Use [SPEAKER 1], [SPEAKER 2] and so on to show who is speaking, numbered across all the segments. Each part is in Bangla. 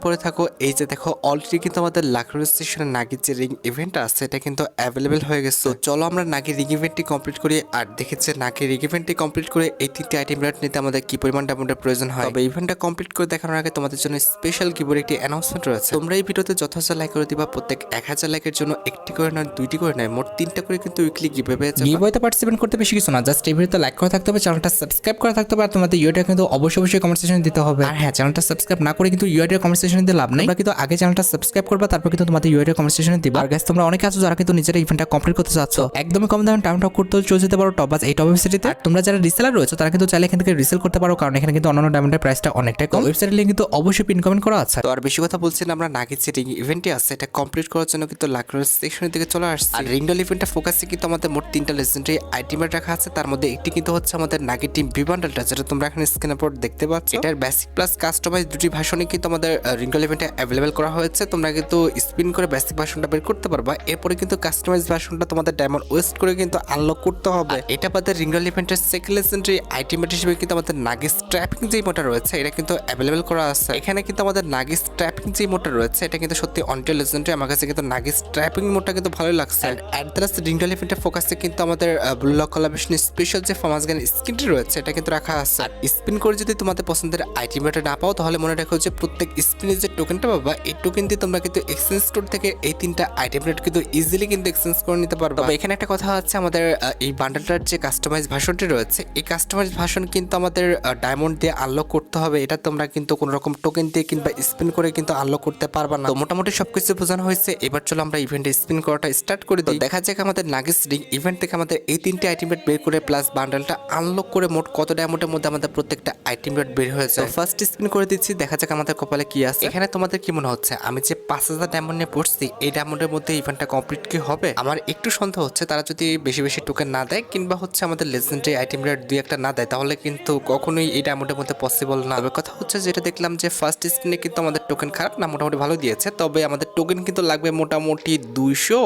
[SPEAKER 1] পরে থাকো। এই যে দেখো অলরেডি কিন্তু আমাদের লাকড়ি স্টেশনের নাগির যে রিং ইভেন্টটা আছে এটা কিন্তু অ্যাভেলেবেল হয়ে গেছে। তো চলো আমরা নাগির রিং ইভেন্টটি কমপ্লিট করি। আর দেখেছে নাগির রিং ইভেন্টটি কমপ্লিট করে এই তিনটি আইটেম রেট নিতে আমাদের কি পরিমাণ ডায়মন্ডের প্রয়োজন হয়। তবে ইভেন্টটা কমপ্লিট করে দেখানোর আগে তোমাদের জন্য স্পেশাল কিবোর্ড একটি অ্যানাউন্সমেন্ট রয়েছে। তোমরা এই ভিডিওতে যথেষ্ট লাইক করে দিবা। প্রত্যেক 1000 লাইকের জন্য একটি করে নয়, দুইটি করে নয়, মোট 3টা করে কিন্তু উইকলি গিভঅ্যাওয়ে পেয়ে যাবে।
[SPEAKER 2] গিভঅ্যাওয়েতে পার্টিসিপেট করতে বেশি কিছু না, জাস্ট এই ভিডিওতে লাইক করা থাকতে হবে, চ্যানেলটা সাবস্ক্রাইব করা থাকতে হবে। আর তোমাদের ইউআইডি কিন্তু অবশ্যই কমেন্ট সেকশনে দিতে হবে। আর হ্যাঁ, চ্যানেলটা সাবস্ক্রাইব না করে কিন্তু ইউআইডি কমেন্ট সেকশনে দিয়ে লাভ নাই। তোমরা কিন্তু আগে চ্যানেলটা সাবস্ক্রাইব করবা, তারপর কিন্তু তোমাদের ইউআইডি কমেন্ট সেকশনে দিবা। আর গাইস, তোমরা অনেকে আছো যারা কিন্তু নিজেরা ইভেন্টটা কমপ্লিট করতে চাচ্ছ, একদমই কম দামে টাউন টক করতে চলে যেতে পারো টপবাজ এই টপ ওয়েবসাইটে। আর তোমরা যারা রিসেলার রয়েছে তারা কিন্তু চাইলে এখান থেকে রিসেল করতে পারো, কারণ এখানে কিন্তু অন্যান্য ডায়মন্ডের প্রাইসটা অনেকটাই কম। ওয়েবসাইটের লিংক কিন্তু অবশ্যই পিন কমেন্ট করা আছে।
[SPEAKER 1] তো আর বেশি কথা বলছি না, আমরা নাগির যে রিং ইভেন্টটি আছে এটা কমপ্লিট করার জন্য কিন্তু লাকড়ি সেকশনের দিকে চলে আসছে। আর রিংডল ইভেন্টটা ফোকাসে কিন্তু আমাদের মোট 3টা লেজেন্ডারি আইটেমের রাখা আছে। তার মধ্যে একটি কিন্তু হচ্ছে আমাদের নাগি টিম ভি বান্ডেলটা, যেটা তোমরা এখানে স্ক্রিনের উপর দেখতে পাচ্ছ। এটার বেসিক প্লাস কাস্টমাইজ দুটি ভার্সনই কিন্তু আমাদের রিংডল ইভেন্টে অ্যাভেলেবেল করা হয়েছে। তোমরা কিন্তু স্পিন করে বেসিক ভার্সনটা বের করতে পারবা, এরপরে কিন্তু কাস্টমাইজ ভার্সনটা তোমাদের ডায়মন্ড ওয়েস্ট করে কিন্তু আনলক করতে হবে। এটা আমাদের রিংডল ইভেন্টের সেকেন্ড লেজেন্ডারি আইটেমের হিসেবে কিন্তু আমাদের নাগি স্ট্র্যাপিং যে ইমোটা রয়েছে এটা কিন্তু অ্যাভেলেবেল করা আছে। এখানে কিন্তু আমাদের নাগি স্ট্র্যাপিং যে ইমোটা রয়েছে এটা কিন্তু সত্যি অনটেল লেজেন্ডারি। আমার কাছে কিন্তু নাগি স্ট্র্যাপিং ইমোটা কিন্তু ভালোই লাগছে। অ্যাট দ্য লাস্ট রিংডল ইভেন্টের ফোকাসে কিন্তু আমাদের ব্লু লক কোলাবরেশন স্পেশাল যে ফার্মাস গান স্কিনটি রয়েছে এটা কিন্তু রাখা আছে। আর স্পিন করে যদি তোমাদের পছন্দের আইটেমটা না পাও তাহলে মনে রাখো যে প্রত্যেক স্পিনের যে টোকেনটা পাবা এই টোকেন দিয়ে তোমরা কিন্তু এক্সচেঞ্জ স্টোর থেকে এই 3টা আইটেম রেট কিন্তু ইজিলি কিন্তু এক্সচেঞ্জ করে নিতে পারবে। তবে এখানে একটা কথা হচ্ছে, আমাদের এই বান্ডেলটার যে কাস্টমাইজ ভার্সনটি রয়েছে এই কাস্টমাইজ ভার্সন কিন্তু আমাদের ডায়মন্ড দিয়ে আনলক করতে হবে। এটা তোমরা কিন্তু কোনো রকম টোকেন দিয়ে কিংবা স্পিন করে কিন্তু আনলক করতে পারবা না। তো মোটামুটি সবকিছু বোঝানো হয়েছে। এবার চলো আমরা ইভেন্টে স্পিন করাটা স্টার্ট করে দিই। দেখা যাক আমাদের নাগিস রিং ইভেন্ট থেকে আমাদের এই 3টি আইটেম রেট বের করে প্লাস বান্ডেলটা আনলক করে মোট কত ডায়মন্ডের মধ্যে আমাদের প্রত্যেকটা আইটেম রেট বের হয়েছে। ফার্স্ট স্পিন করে দিচ্ছি, দেখা যাক আমাদের কপালে কি আছে। এখানে তোমাদের কি মনে হচ্ছে, আমি যে 5000 ডায়মন্ড নিয়ে পড়ছি এই ডায়মন্ডের মধ্যে ইভেন্টটা কমপ্লিট কি হবে? আমার একটু সন্দেহ হচ্ছে তারা যদি বেশি বেশি টোকেন না দেয় কিংবা হচ্ছে আমাদের লেজেন্ডারি আইটেম রেট 2-1টা না দেয় তাহলে কিন্তু কখনোই এই ডায়মন্ডের মধ্যে পসিবল না। তবে কথা হচ্ছে যেটা দেখলাম যে ফার্স্ট স্পিনে কিন্তু আমাদের টোকেন খারাপ না, মোটামুটি ভালো দিয়েছে। তবে আমাদের টোকেন কিন্তু লাগবে মোটামুটি 200,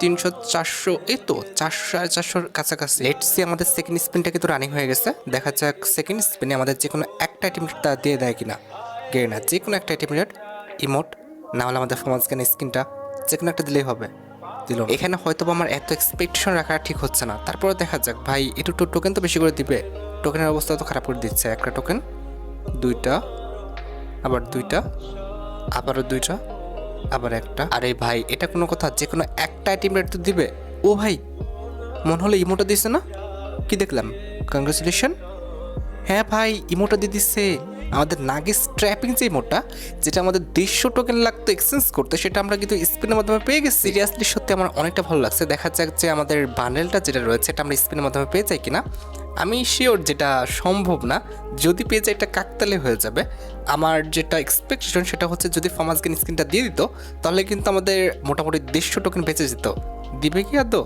[SPEAKER 1] 300, 400, এই তো 400-450 কাছাকাছি। লেটস সি আমাদের সেকেন্ড স্পিনটা কিন্তু রানিং হয়ে গেছে। দেখা যাক সেকেন্ড স্পিনে আমাদের যে কোনো একটা আইটেম রেট দিয়ে দেয় কিনা। না, যে কোনো একটা আইটেম রেট, ইমোট না হলে আমাদের ফরমাস গান স্কিনটা যে কোনো একটা দিলেই হবে। দিল এখানে হয়তো আমার এত এক্সপেকটেশন রাখা ঠিক হচ্ছে না। তারপরে দেখা যাক ভাই, একটু টোকেন তো বেশি করে দিবে। টোকেনের অবস্থা তো খারাপ করে দিচ্ছে। একটা টোকেন, 2টা, আবার 2টা, আবারও 2টা, আবার একটা। আরে ভাই এটা কোনো কথা, যে কোনো একটা আইটেম রেট তো দিবে। ও ভাই, মনে হলো ইমোটা দিছে না? কি দেখলাম? কংগ্রেচুলেশন। হ্যাঁ ভাই, ইমোটা দিয়ে দিচ্ছে। আমাদের নাগি স্ট্র্যাপিং যে ইমোটা, যেটা আমাদের 150 টোকেন লাগতো এক্সচেঞ্জ করতে, সেটা আমরা কিন্তু স্পিনের মাধ্যমে পেয়ে গেছি। সিরিয়াসলি সত্যি আমার অনেকটা ভালো লাগছে। দেখা যাক যে আমাদের বান্ডেলটা যেটা রয়েছে এটা আমরা স্পিনের মাধ্যমে পেয়ে যাই কিনা। আমি শিওর যেটা সম্ভব না, যদি পেয়ে যাই এটা কাকতালে হয়ে যাবে। আমার যেটা এক্সপেকটেশন সেটা হচ্ছে যদি ফার্মাস গেন স্কিনটা দিয়ে দিত তাহলে কিন্তু আমাদের মোটামুটি 150 টোকেন বেঁচে যেত। দিবে কি আদৌ?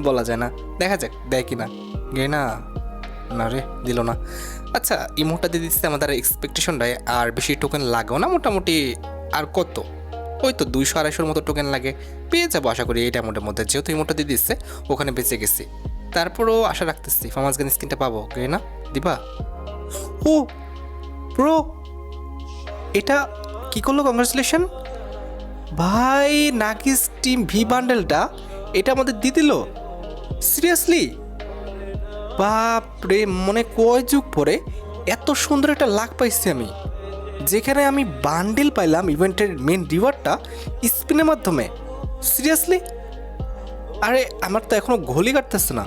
[SPEAKER 1] বলা যায় না, দেখা যাক দেয় কিনা। না না রে, দিল না। আচ্ছা, ইমোটা দিয়ে দিচ্ছে আমাদের এক্সপেকটেশনটাই, আর বেশি টোকেন লাগেও না মোটামুটি। আর কত, ওই তো 200-250 মতো টোকেন লাগে, পেয়ে যাবো আশা করি এই টাইমের মধ্যে। যেহেতু ইমোটা দিয়ে দিচ্ছে ওখানে বেঁচে গেছি, তারপরও আশা রাখতেছি ফার্মাস গান স্কিনটা পাবো। না দিবা? ও ব্রো, এটা কি করলো? কংগ্রেচুলেশন ভাই, নাগিস টিম ভি বান্ডেলটা এটা আমাদের দিয়ে দিল। সিরিয়াসলি বাপরে, মনে কয় যুগ পরে এত সুন্দর একটা লাক পাইছি আমি, যেখানে আমি বান্ডেল পাইলাম ইভেন্টের মেন রিওয়ার্ডটা স্পিনের মাধ্যমে। সিরিয়াসলি, আরে আমার তো এখনো ঘড়ি কাটতেছে না।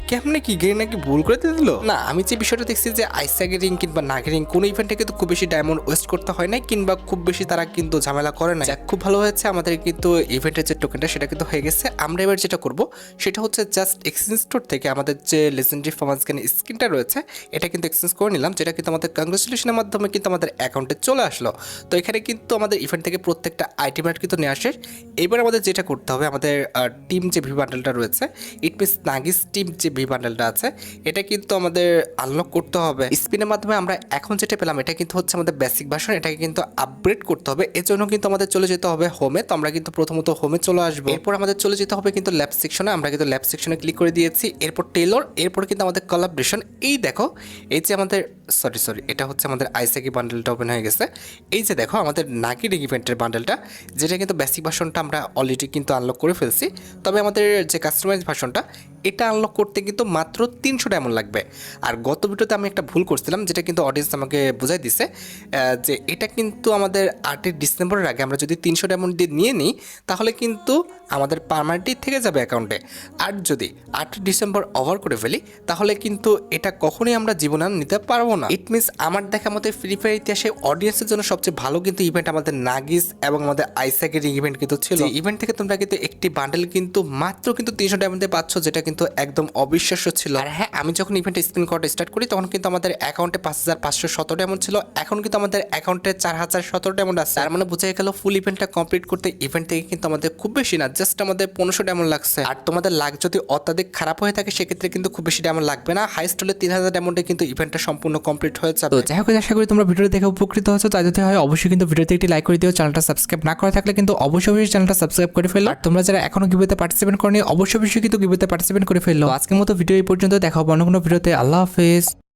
[SPEAKER 1] কেমনে কি গেড়ে নাকি ভুল করে দিয়ে দিল? না, আমি যে বিষয়টা দেখছি যে আইসাগের রিং কিংবা নাগের রিং কোনো ইভেন্টে কিন্তু খুব বেশি ডায়মন্ড ওয়েস্ট করতে হয় না, কিংবা খুব বেশি তারা কিন্তু ঝামেলা করে না। খুব ভালো হয়েছে, আমাদের কিন্তু ইভেন্টের যে টোকেনটা সেটা কিন্তু হয়ে গেছে। আমরা এবার যেটা করব সেটা হচ্ছে জাস্ট এক্সচেঞ্জ স্টোর থেকে আমাদের যে লেজেন্ডারি ফার্মাস গান স্কিনটা রয়েছে এটা কিন্তু এক্সচেঞ্জ করে নিলাম, যেটা কিন্তু আমাদের কংগ্রেচুলেশনের মাধ্যমে কিন্তু আমাদের অ্যাকাউন্টে চলে আসলো। তো এখানে কিন্তু আমাদের ইভেন্ট থেকে প্রত্যেকটা আইটেম কিন্তু নিয়ে আসে। এবার আমাদের যেটা করতে হবে, আমাদের টিম যে ভি বান্ডেলটা রয়েছে, ইট মিনস নাগিস টিম যে বি বান্ডেলটা আছে এটা কিন্তু আমাদের আনলক করতে হবে। স্পিনের মাধ্যমে আমরা এখন যেটা পেলাম এটা কিন্তু হচ্ছে আমাদের বেসিক ভার্সন, এটাকে কিন্তু আপগ্রেড করতে হবে। এর জন্য কিন্তু আমাদের চলে যেতে হবে হোমে। তো আমরা কিন্তু প্রথমত হোমে চলে আসবো, এরপর আমাদের চলে যেতে হবে কিন্তু ল্যাব সেকশনে। আমরা কিন্তু ল্যাব সেকশনে ক্লিক করে দিয়েছি, এরপর টেলর, এরপর কিন্তু আমাদের কোলাবরেশন। এই দেখো এই যে আমাদের সরি এটা হচ্ছে আমাদের আইসেকি বান্ডেলটা ওপেন হয়ে গেছে। এই যে দেখো আমাদের নাকি ইভেন্টের বান্ডেলটা, যেটা কিন্তু বেসিক ভার্সনটা আমরা অলরেডি কিন্তু আনলক করে ফেলছি। তবে আমাদের যে কাস্টমাইজ ভার্সনটা এটা আনলক করতে কিন্তু মাত্র 300 ডায়মন্ড লাগবে। আর গত ভিডিওতে আমি একটা ভুল করছিলাম, যেটা কিন্তু অডিয়েন্স আমাকে বোঝাই দিছে, যে এটা কিন্তু আমাদের 8 ডিসেম্বরের আগে আমরা যদি 300 ডায়মন্ড দিয়ে নিয়ে নিই তাহলে কিন্তু আমাদের পার্মানেন্টলি থেকে যাবে অ্যাকাউন্টে। আর যদি 8 ডিসেম্বর ওভার করে ফেলি তাহলে কিন্তু এটা কখনোই আমরা জীবনে আর নিতে পারবো না। ইট মিনস আমার দেখা মতে ফ্রি ফায়ার ইতিহাসে অডিয়েন্সের জন্য সবচেয়ে ভালো কিন্তু ইভেন্ট আমাদের নাগিস এবং আমাদের আইসাকের ইভেন্ট কিন্তু ছিল। ইভেন্ট থেকে তোমরা কিন্তু একটি বান্ডেল কিন্তু মাত্র কিন্তু 300 ডায়মন্ডে পাচ্ছ, যেটা কিন্তু একদম অবিশ্বাস্য ছিল। আর হ্যাঁ, আমি যখন ইভেন্টে স্পিন করাটা স্টার্ট করি তখন কিন্তু আমাদের অ্যাকাউন্টে 5517 ডায়মন্ড ছিল, এখন কিন্তু আমাদের অ্যাকাউন্টে 4017 ডায়মন্ড আছে। তার মানে বোঝা গেল ফুল ইভেন্টটা কমপ্লিট করতে ইভেন্ট থেকে কিন্তু আমাদের খুব বেশি না, জাস্ট আমাদের 1500 ডায়মন্ড লাগছে। আর তোমাদের লাক যদি অত্যাধিক খারাপ হয়ে থাকে সেক্ষেত্রে কিন্তু খুব বেশি ডায়মন্ড লাগবে না, হাইস্ট হলে 3000 ডায়মন্ডে কিন্তু ইভেন্টটা সম্পূর্ণ কমপ্লিট হয়ে যাবে।
[SPEAKER 2] তো যাই হোক, আশা করি তোমরা ভিডিও দেখে উপকৃত হচ্ছো। তাই যদি হয় অবশ্যই কিন্তু ভিডিওতে একটি লাইক করে দিও। চ্যানেলটা সাবস্ক্রাইব না করা থাকলে কিন্তু অবশ্যই চ্যানেলটা সাবস্ক্রাইব করে ফেলো। আর তোমরা যারা এখনো গিভওয়েতে পার্টিসিপেট করনি অবশ্যই কিন্তু গিভওয়েতে পার্টিসিপেট করে ফেলো। আজকের মতো ভিডিও এই পর্যন্ত, দেখা হবে অন্য কোনো ভিডিওতে। আল্লাহ হাফেজ।